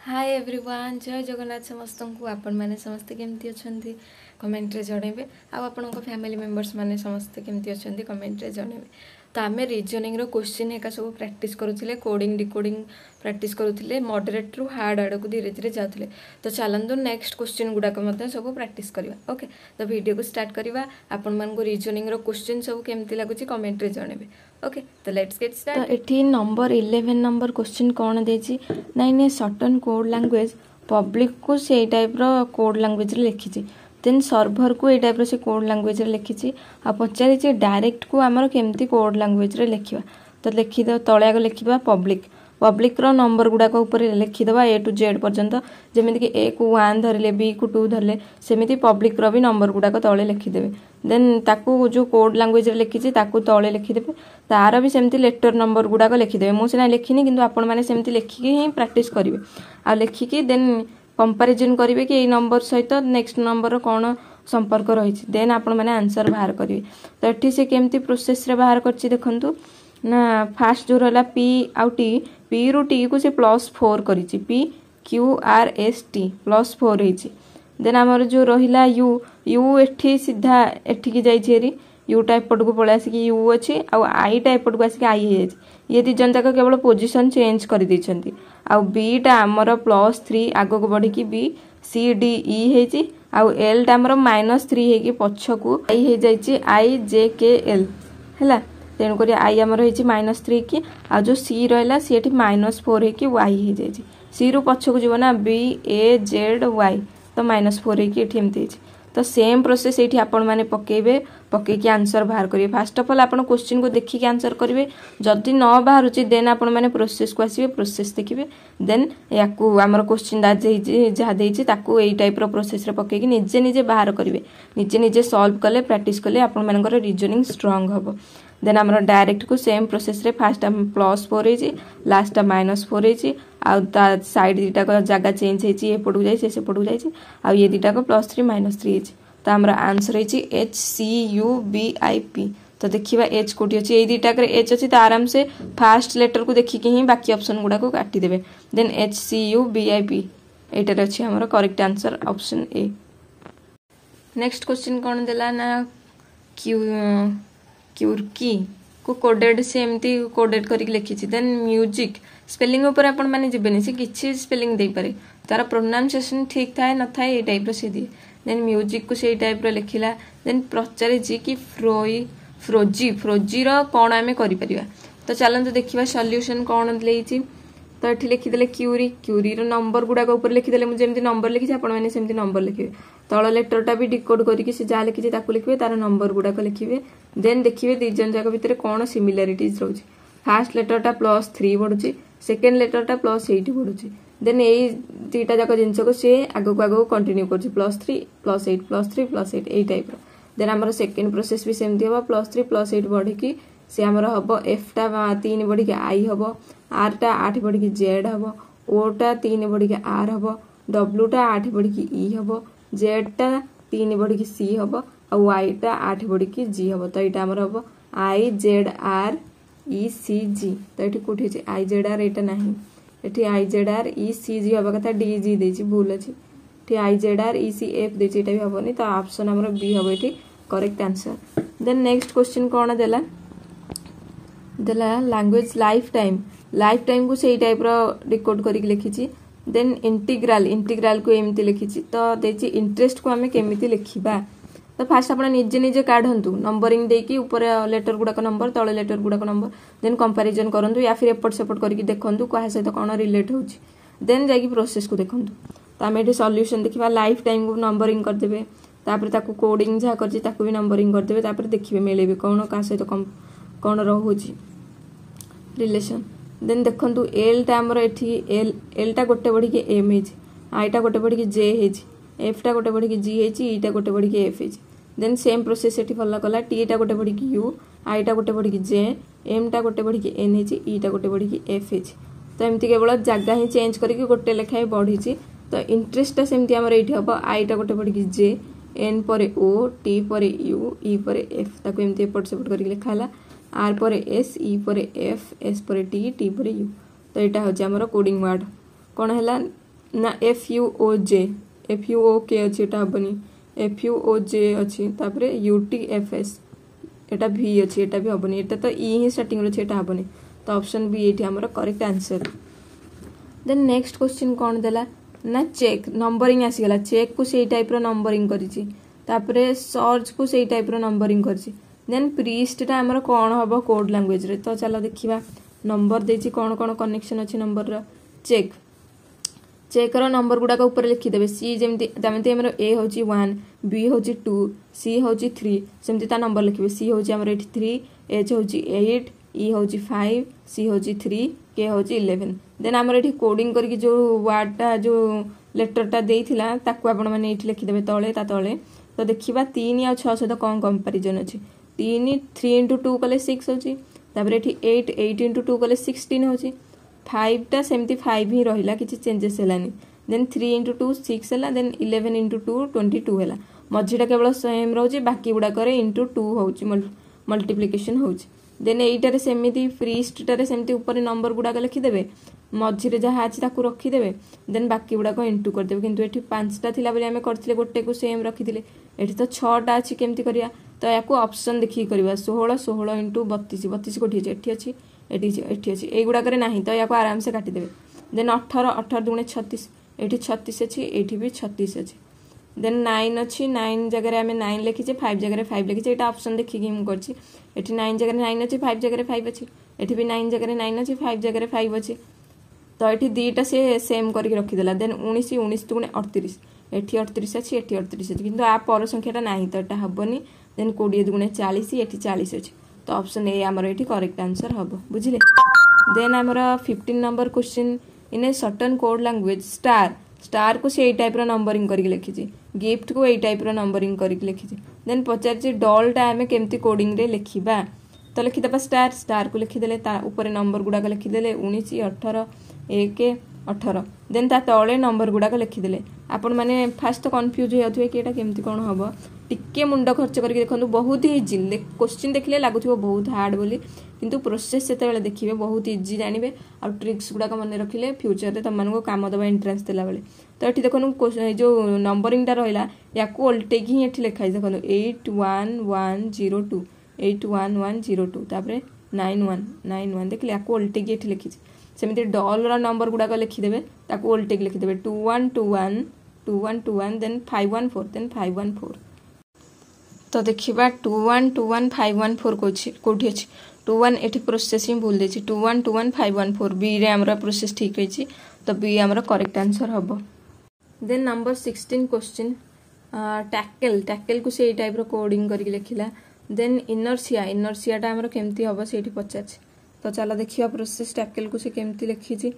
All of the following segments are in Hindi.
हाय एवरीवन जय जगन्नाथ समस्त को आपण मैंने समस्ते केमती अच्छा कमेंट रे जनइबे आपण फैमिली मेंबर्स माने समस्ते केमती अच्छा कमेंट रे जनइबे। तो आम रिजनिंग क्वेश्चन हेका सब प्रैक्टिस करूले कोडिंग डिकोडिंग प्रैक्टिस करूले मॉडरेट रु हार्ड आड़ को धीरे धीरे जाते। तो चलतु नेक्स्ट क्वेश्चन गुड़ाक सब प्रैक्टिस करवा। ओके तो वीडियो को स्टार्ट करवा। आपण मानक रिजनिंग क्वेश्चन सब केमती लगुच कमेंट रे जनइबे। ओके तो लेट्स गेट स्टार्ट। तो एठी नंबर 11 नंबर क्वेश्चन कौन देछि in a certain code language public को से टाइप रो कोड लैंग्वेज रे लिखिछि देन सर्वर को ए टाइप रो से कोड लैंग्वेज रे लिखिछि आ पचारि डायरेक्ट को आमर केमती कोड लैंग्वेज रे लिखिबा। तो लिखि द तळे आगे लिखिबा पब्लिक रो नंबर गुडा को ऊपर लिखिदबा ए टू जेड पर्यंत जेमिति कि ए को 1 धरले बी को 2 धरले सेमिति पब्लिक रो भी नंबर गुडा को तळे लिखिदेबे। देन ताकू जो कोड लैंग्वेज रे लिखिछि ताकू तळे लिखिदेबे तार भी सेमती लेटर नंबर गुडा को लिखिदेबे। मु सिना लिखिनी किंतु आपण माने सेमती लिखिकी ही प्रैक्टिस करिवे आ लिखिकी देन कंपैरिजन करिवे कि ए नंबर सहित नेक्स्ट नंबर कौन संपर्क रही देन आपण माने आंसर बाहर करिवे। तो एठी से केमती प्रोसेस रे बाहर करछि देखंतु ना फास्ट जो रहला पी आउ टी पी रु टी को से +4 करिछि P Q R S T +4 रही। देन आमर जो रहिला यू यू एठी सीधा एठी की जाइछि एरी यू टाइप पट को पळे आसी यू अछि आ आई टाइप पट को आसी आई हे ये दी जन तक केवल पोजीशन चेंज कर दैछंती आ बी टा हमर +3 आगो को बढ़ी की बी सी डी ई हेछि आ एल टा हमर -3 हे की पछ को आई हे जाइछि आई जे के एल हैला। तेणु करी आई आमर हेछि -3 की आ जो सी रहला सी एठी -4 हे की वाई हे जाइछि सी रु पछ को जीवना बी ए जेड वाई तो -4 हे की एठी एमति हेछि। तो सेम प्रोसेस एठी आपण माने पकेबे पकेकी आंसर बाहर करिवे। फर्स्ट ऑफ ऑल आपण क्वेश्चन को देखि के आंसर करिवे जदि न बाहरुची देन आपण माने प्रोसेस को आसीबे प्रोसेस देखिबे देन याकू हमर क्वेश्चन दा जहा देछि ताकू एई टाइप रो प्रोसेस रे पकेकी निजे निजे बाहर करिवे निजे निजे सॉल्व कले प्रैक्टिस कले आपण मानकर रीजनिंग स्ट्रांग हबो। देन हमर डायरेक्ट को सेम प्रोसेस रे फर्स्ट हम +4 हेछि लास्ट -4 हेछि आ ता साइड दिटा को जगह चेंज हेछि ए पडु जाई से पडु जाई आ ये दिटा को +3 -3 हेछि। तो हमरा आंसर हेछि H C U B I P. तो देखिबा एच कोटी अछि ए दिटा करे एच अछि तो आराम से फर्स्ट लेटर को देखि के ही बाकी ऑप्शन गुडा को काटी देबे then H C U B I P एटर अछि हमरा correct answer option A. Next question कोन देला ना क्यूरकी को कोडेड से एमती कोडेड करिक लिखिछि देन म्यूजिक स्पेलिंग ऊपर आपण माने जिबेनी से किछि स्पेलिंग देई पारे तार प्रोनाउंसिएशन ठीक थाए न थाए ए टाइप रो से दिए देन म्यूजिक को से टाइप रो लिखिला देन प्रचारे जी की फ्रोजी रो कोन आमे करि परिबा। तो चलंतु देखिबा सॉल्यूशन कोन लेइछि। तो एठी लिखि देले क्यूरी रो नंबर गुडा को ऊपर लिखि देले मु जेमति नंबर लिखि आपण माने सेमति नंबर लिखिबे तळ लेटरटा भी डिकोड करिकि से जा लिखि ताकू लिखिबे तार नंबर गुडा को लिखिबे देन देखिबे दी जन जाक भितर कोन सिमिलरिटीज रहउछि। फर्स्ट लेटरटा +3 बढुछि सेकंड लेटरटा +8 बढुछि देन एई तीटा जाक जिंस को से आगो कंटिन्यू करछि +3 +8 +3 +8 एई टाइप रो। देन हमर सेकंड प्रोसेस भी सेमति हबो +3 +8 बढ़ी की से हमर हबो एफ टा 3 बढ़ी के आई हबो आर टा 8 बढ़ी के जेड हबो ओ टा 3 बढ़ी के आर हबो डब्ल्यू टा 8 बढ़ी के ई हबो जेड टा 3 बढ़ी के सी हबो और वाई टा 8 बढ़ी के जी हबो। तो एटा हमर हबो आई जेड आर ई सी जी। तो एठी कोठी छै आई जेड आर एटा नाही एठी आई जेड आर ई सी जी हबा कथा डी जी देछि भूल अछि एठी I Z R E C F देछि एटा भी हबोनी। तो ऑप्शन हमर बी हबो एठी correct answer. Then next question कोन देला लैंग्वेज लाइफ टाइम को सही टाइप रो डिकोड करिक लिखिछि देन इंटीग्रल को एमति लिखिछि। तो देछि इंटरेस्ट को हमें केमिति लिखिबा। तो फास्ट आपण निजे निजे काढंतु नंबरिंग देकी ऊपर लेटर गुडा को नंबर तळे लेटर गुडा को नंबर देन कंपैरिजन करंतु या फिर एपट सेपट करिक देखंतु कोहा सहित कोन रिलेट होछि देन जाकी प्रोसेस को देखंतु। तो हम एठी सॉल्यूशन देखिबा लाइफ टाइम को नंबरिंग कर देबे तापर ताकू कोडिंग जा करछि ताकू भी नंबरिंग कर देबे तापर देखिबे मेलेबे कोन का सहित कोन रहउछि रिलेशन। देन देखंतु एल टा हमर एठी एल टा गोटे बढ़ी के एम हेछि आई टा गोटे बढ़ी के जे हेछि एफ टा गोटे बढ़ी के जी हेछि ई टा गोटे बढ़ी के एफ हेछि देन सेम प्रोसेस एठी फॉलो कला टी टा गोटे बढ़ी के यू आई टा गोटे बढ़ी के जे एम टा गोटे बढ़ी के एन हेछि ई टा गोटे बढ़ी के एफ हेछि। तो एमति केवल जगह ही चेंज करिक गोटे लेखाय बढ़िछि। तो इंटरेस्ट टा सेमति हमर एठी हबो आई टा गोटे बढ़ी के जे एन परे ओ टी परे यू ई परे एफ ताको एमति एपट सेपट करिक लेखाला आर परे एस ई परे एफ एस परे टी टी परे यू। तो एटा हो हमर कोडिंग वर्ड कोन हैला ना FUOJ FUOK अच्छी एटा हबनी FUOJ अच्छी तापरे UTFS एटा V अच्छी एटा भी हबनी एटा तो E ही स्टार्टिंग रो एटा हबनी तो ऑप्शन बी एठी हमर correct answer. Then next question कौन देला ना चेक नंबरिंग आसीगला चेक को सेई टाइप रो नंबरिंग करिछि तापरे सर्च को सेई टाइप रो नंबरिंग करिछि देन प्रीस्ट टा हमर कोन हबो कोड लैंग्वेज रे तो चलो देखिबा नंबर देछि कोन कोन कनेक्शन अछि नंबर रो चेक चेक रो नंबर गुडा को ऊपर लिखि देबे सी जेमति हमर ए होछि 1 बी होछि 2 सी होछि 3 सेमति ता नंबर लिखिबे सी होछि हमर एठी 3 एच होछि 8 ई होछि 5 सी होछि 3 के होछि 11 देन हमर एठी कोडिंग करके जो वर्ड टा जो लेटर टा देइथिला ताकू आपण माने एठी लिखि देबे तळे ता तळे तो देखिबा 3 या 6 सहित कोन कंपैरिजन अछि 3 × 2 कले 6 होछि तापर एठी 8 × 2 कले 16 होछि 5 टा सेमती 5 ही रहिला किछि चेंजेस हेलानी देन 3 × 2 6 हला देन 11 × 2 22 हला मझीटा केवल सेम रहउछि बाकी गुडा करे * 2 होउछि मल्टीप्लिकेशन होउछि देन एइटारे सेमिति फ्रीस्टटारे सेमती ऊपर नंबर गुडा के लिखि देबे मझीरे जहा अछि ताकू रखि देबे देन बाकी गुडा को इनटू कर देबे किंतु एठी 5टा थिला बले हमें करथिले गोटे को सेम रखिथिले एठी तो 6टा अछि केमती करिया तो याकू ऑप्शन देखि करबा 16 16 * 32 32 कोठी अछि एठी अछि एठी अछि एई गुडा करे नाही तो याकू आराम से काटि देबे देन 18 18 दुणे 36 एठी 36 अछि एठी भी 36 अछि देन 9 अछि 9 जगह रे हमें 9 लिखि जे 5 जगह रे 5 लिखि जे एटा ऑप्शन देखि कि हम करछि एठी 9 जगह रे 9 अछि 5 जगह रे 5 अछि एठी भी 9 जगह रे 9 अछि 5 जगह रे 5 अछि तो एठी दीटा से सेम करके रखि देला देन 19 19 दुणे 38 एठी 38 अछि एठी 38 अछि किंतु आ पर संख्याटा नाही तो एटा हबनी देन 20 दुणे 40 एठी 40 अछि तो ऑप्शन ए हमर एठी करेक्ट आंसर हबो बुझिले। देन हमर 15 number question in a certain code language star को से टाइप रो नंबरिंग करके लिखि जे गिफ्ट को ए टाइप रो नंबरिंग करके लिखि जे देन पचार जे डॉल टा हमें केमती कोडिंग रे लिखिबा तो लिखि दबा स्टार को लिखि देले ता ऊपर नंबर गुडा को लिखि देले 19 18 1 18 देन ता तळे नंबर गुडा को लिखि देले आपण माने फास्ट तो कंफ्यूज हो जाथुए कि एटा केमती कोन हबो टिके मुंड खर्च करके देखंतु बहुत इजी क्वेश्चन देखले लागुथिबो बहुत हार्ड बोली किंतु प्रोसेस सेते बेले देखिबे बहुत इजी जानिबे आ ट्रिक्स गुडा को मन रखिले फ्यूचर रे तमन को काम दबा एंट्रेंस देला बेले तो एठी देखनु जो नंबरिंग टा रहिला याकू उल्टे ही एठी लिखाइ देखनु 81102 81102 तापरे 9191 देखले याकू उल्टे ही एठी लिखि सेमिति डॉल रा नंबर गुडा को लिखि देबे ताकू उल्टे लिखि देबे 2121 देन 514 देन 514 तो देखिबा 2121514 कोठी अछि 21 एठी प्रोसेसिंग भूल देछि 2121514 बी रे हमरा प्रोसेस ठीक होइछि तो बी हमरा करेक्ट आंसर हबो। देन नंबर 16 क्वेश्चन टैकल को से टाइप रो कोडिंग करके लिखिला देन इनर्शिया टा हमरा केमती हबो सेठी पचाछि तो चलो देखिया प्रोसेस टैकल को से केमती लिखिछि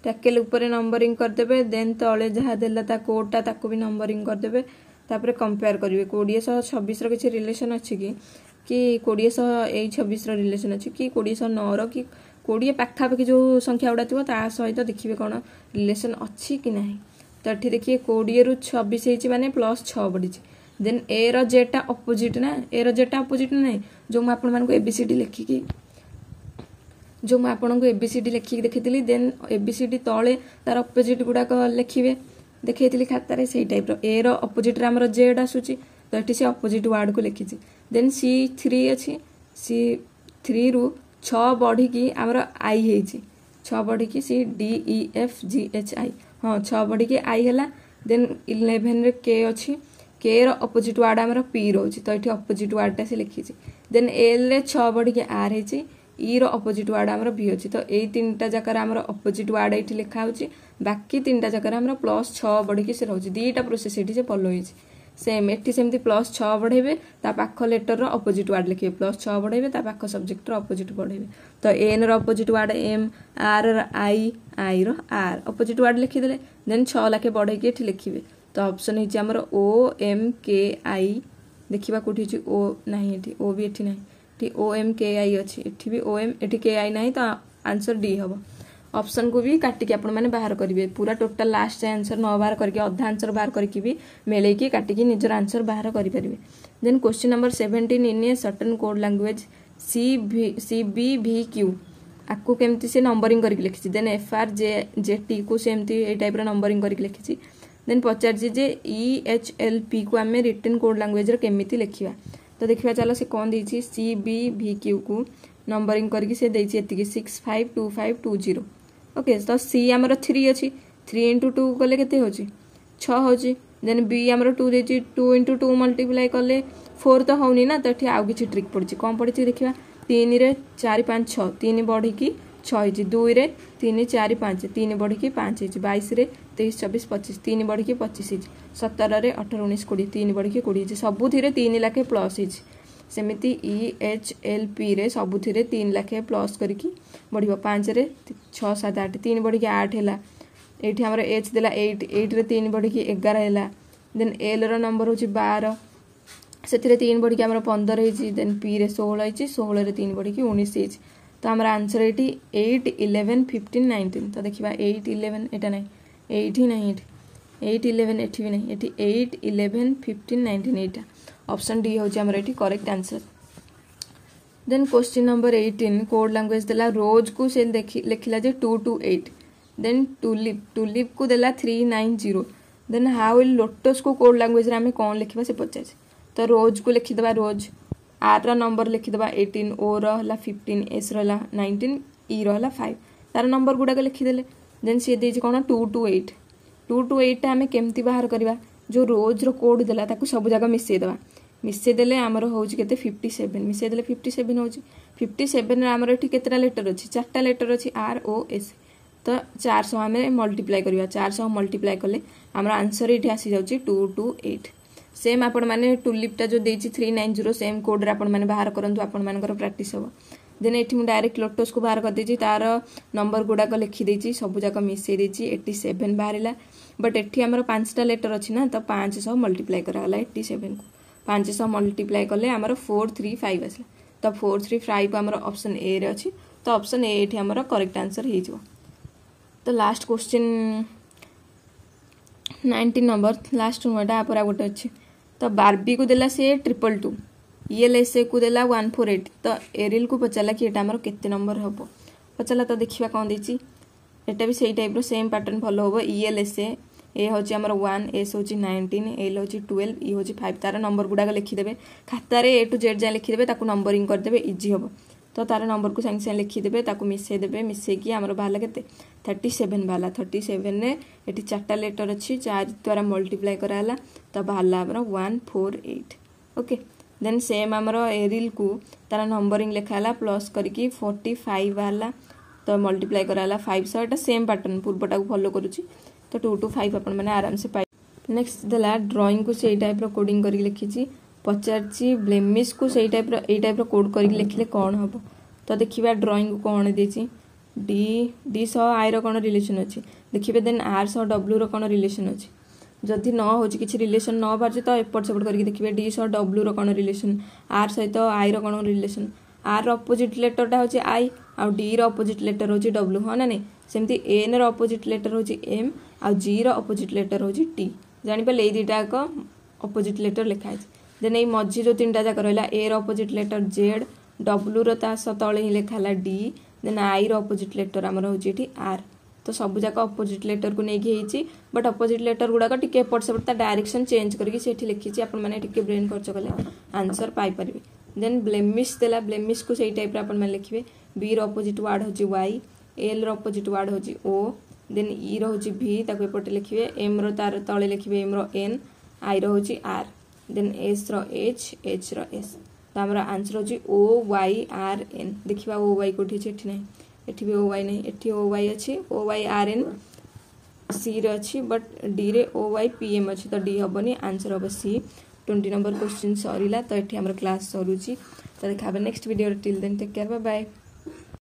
टैकल ऊपर नंबरिंग कर देबे देन तळे जहा देला ता कोड ता ताको भी नंबरिंग कर देबे तापरे कंपेयर करिवे 2026 रो किछि रिलेशन अछि कि 2026 रो रिलेशन अछि कि 2009 रो कि 20 पाखा पाखी जो संख्या उडा थिबो ता सहित देखिवे कोन रिलेशन अछि कि नाही तो एठी देखिए 20 रु 26 हेछि माने +6 बढिछि देन ए रो जेटा अपोजिट ना ए रो जेटा अपोजिट नाही जो म आपन मान को एबीसीडी लिखि कि जो म आपन को एबीसीडी लिखि देखितली देन एबीसीडी तळे तार अपोजिट गुडा को लिखिवे देखैतली खाता रे सेही टाइप रो ए रो अपोजिट रे हमर जेड आसुची तो एठी से अपोजिट वर्ड को लिखिछि देन C3 अछि C3 रु 6 बढ़ी की हमर आई हेछि 6 बढ़ी की C D E F G H I हां 6 बढ़ी की आई हला देन 11 रे K अछि K रो अपोजिट वर्ड हमर P रोछि तो एठी अपोजिट वर्ड ता से लिखिछि देन L रे 6 बढ़ी की R हेछि ई रो अपोजिट वर्ड हमर B अछि तो एई तीनटा जकर हमर अपोजिट वर्ड एठी लिखा होछि बाकी तीनटा जकर हमर +6 बढ़ी की से रहउछि दीटा प्रोसेस एठी से फॉलो होइछि सेम एठी सेमती +6 बढ़ेबे ता पाख लेटर रो अपोजिट वर्ड लिखिबे +6 बढ़ेबे ता पाख सब्जेक्ट रो अपोजिट बढ़ेबे तो एन रो अपोजिट वर्ड एम आर रो आई रो आर अपोजिट वर्ड लिखि देले देन 6 लाखे बढ़े के एठी लिखिबे तो ऑप्शन हिच हमर ओ एम के आई देखिबा कोठी छि ओ नाही एठी ओ भी एठी नाही टी ओ एम के आई अछि एठी भी ओ एम एठी के आई नाही तो आंसर डी हबो ऑप्शन को भी काटी के आपण माने बाहर करिवे पूरा टोटल लास्ट आंसर न बाहर करके आधा आंसर बाहर करके भी मेले की काटी के निजर आंसर बाहर करि परिवे। Then question number 17 in a certain code language CBVQ आपको केमती से नंबरिंग करके लिखी देन FRJT को सेमती ए टाइप नंबरिंग करके लिखी देन पचार जे EHLP को आम रिटन कोड लैंग्वेज केमिति लिखा तो देखा चलो से कौन देती CBVQ को नंबरिंग करके से देती 652520 ओके तो सी आमर 3 अच्छी 3 × 2 कले के हो 6 हो देन बी आमर 2 देती 2 × 2 मल्टीप्लाई कले 4 तो होनी ना तो ये आउ कि ट्रिक पड़ी कौन पड़ी देखा 3 रे 4 5 6 3 बढ़ी 6 हो 2 रे 3 4 5 3 बढ़ी 5 हो 22 रे 23 24 25 3 बढ़ी 25 हो 17 रे 18 19 20 3 बढ़ी 20 सबुथि 3 लाखे प्लस हो सेमती EHLP रे सबुथि 3 लाखे प्लस करके बढ़ 5 रे 6 7 8 3 बढ़ी 8 है ये आमर H देला 8 8 रे 3 बढ़ी 11 है देन L रो नंबर हूँ 12 से 3 बढ़ी आमर 15 हो देन P रे 16 हो 16 रे 3 बढ़ी 19 हो तो आमर आंसर ये 8 11 15 19 तो देखा 8 11 एटा नहीं 8 ही नहीं 8 11 एटी भी नहीं ये 8 11 15 19 यहाँ ऑप्शन डी हूँ आमर ये correct answer then question number 18 code language देला रोज को से लिखला 228 देन टुलिप को देला 390 देन हाउ विल लोटस को कोड लैंग्वेज आम कौन लिखा से पचार तो रोज को लिखिदेबा रोज आर रा नंबर लिखिदेबा 18 ओ रहा 15 एस रहा 19 ई रहा 5 तार नंबर गुड़ाक लिखिदेले देन सी देती कौन 228 आम केमती बाहर करवा जो रोज रो कोड देला ताकू सब जगह मिसेदेबा मिसेदेले आमर हूँ के 57 मिसेदेले 57 हो 57 आमर ये केतटा लेटर अच्छी 4टा लेटर अच्छी ROS तो 400 आम मल्टीप्लाई करवा 400 मल्टीप्लाई कले आमर आंसर ये आसी जाऊँगी 228 सेम आपण मैंने टुलिपटा जो देती 390 सेम कोड्रे आपण मैंने बाहर करूँ आपण मानकर प्राक्टिस हम देन ये मुझे डायरेक्ट लोटस को बाहर कर देती तार नंबर गुड़ाक लिखिदेची सब जाक मिसई देती 87 बाहर बट एटी आमर 5टा लेटर अच्छी ना तो 500 मल्टीप्लाई कराला 87 को 500 मल्टीप्लाई कले आमर 435 आसला तो 435 आमर ऑप्शन ए रे अच्छी तो ऑप्शन ए ये आमर करेक्ट आंसर हो तो लास्ट क्वेश्चन 19 नंबर लास्ट नुआटा पर गोटे अच्छी तो बार्बी को देला से 222 ELSA को देला 148 तो एरिल को पचारा कि यहाँ आमर केते नंबर हम पचारा तो देखा कौन देती यहाँ भी सही टाइप सेम पैटर्न भलो हम ELSA ए हूँ आमर 1 एस हूँ 19 एल हूँ 12 ई हूँ 5 तार नंबर गुड़ाक लिखिदेवे खातार A to Z जाए लिखिदेवे ताकू नंबरिंग करदे इजी हम तो तार नंबर को सागे सागे लिखिदेवे ताकू मिसेदेवे मिसेकी आमर बाहर के 37 बाहर 37 ने ये 4टा लेटर अच्छी 4 द्वारा मल्टीप्लाई कराला तो बाहर आमर 148 ओके देन सेम आमर एरिल को तार नंबरिंग लिखाला प्लस करके 45 बाहर तो मल्टीप्लाई कराला 500 यहाँ सेम पैटर्न पूर्वटा को फॉलो करुच्ची तो 2 to 5 आपण मैंने आराम से पाई नेक्स्ट देला ड्राइंग को से टाइप कोडिंग करके लिखी पचार ब्लेमिश को से टाइप कोड करके लिखले कौन हम तो देखिए ड्राइंग को कौन देती डी सह आई रो कौन रिलेशन अच्छी देखिए देन आर सह डब्ल्यू रो कौन रिलेशन अच्छी जदि न हो किसी रिलेशन न बाहर तो एपट सेपट करके देखिए डी सह डब्ल्यू रो कौन रिलेशन आर सहित आई रो कौन रिलेशन आर रो अपोजिट लेटरटा हूँ आई आउ डी रो अपोजिट लेटर हूँ डब्ल्यू हाँ ना नहीं सेमती एन रो अपोजिट लेटर हूँ एम आउ जी रो अपोजिट लेटर हूँ टी जानीपारे ये दुटा एक अपोजिट लेटर लिखाई देन ये मझी जो 3टा जाक रहा ए रो अपोजिट लेटर जेड डब्ल्यू रो तले ही लिखाला डी देन आई रो अपोजिट लेटर आमर हूँ ये आर तो सब जाक अपोजिट लेटर को लेकिन बट अपोजिट लेटर गुड़ाक टी एपट सेपट डायरेक्शन चेंज करके लिखी आपने ब्रेन खर्च कले आंसर पाइपर देन ब्लेमिश देला ब्लेमिश को सही टाइप आप लिखे बी रो अपोजिट वार्ड हूँ वाई एल रो अपोजिट वार्ड हूँ ओ देन ई रो हूँ भी एपटे लिखे एम रो तार तले लिखे एम रो एन आई रो हूँ आर देन एस रो एच रो एस तो आमर आंसर हूँ OYRN देखा OY कौटी अच्छे ये ना ये भी OY नहीं ये OY अच्छी OYRN सी रे अच्छी बट डी रे OYPM अच्छी तो डी हेनी आंसर हम सी 20 नंबर क्वेश्चन सरीला तो ये आम क्लास सरुची तो देखा next video till then take care bye bye.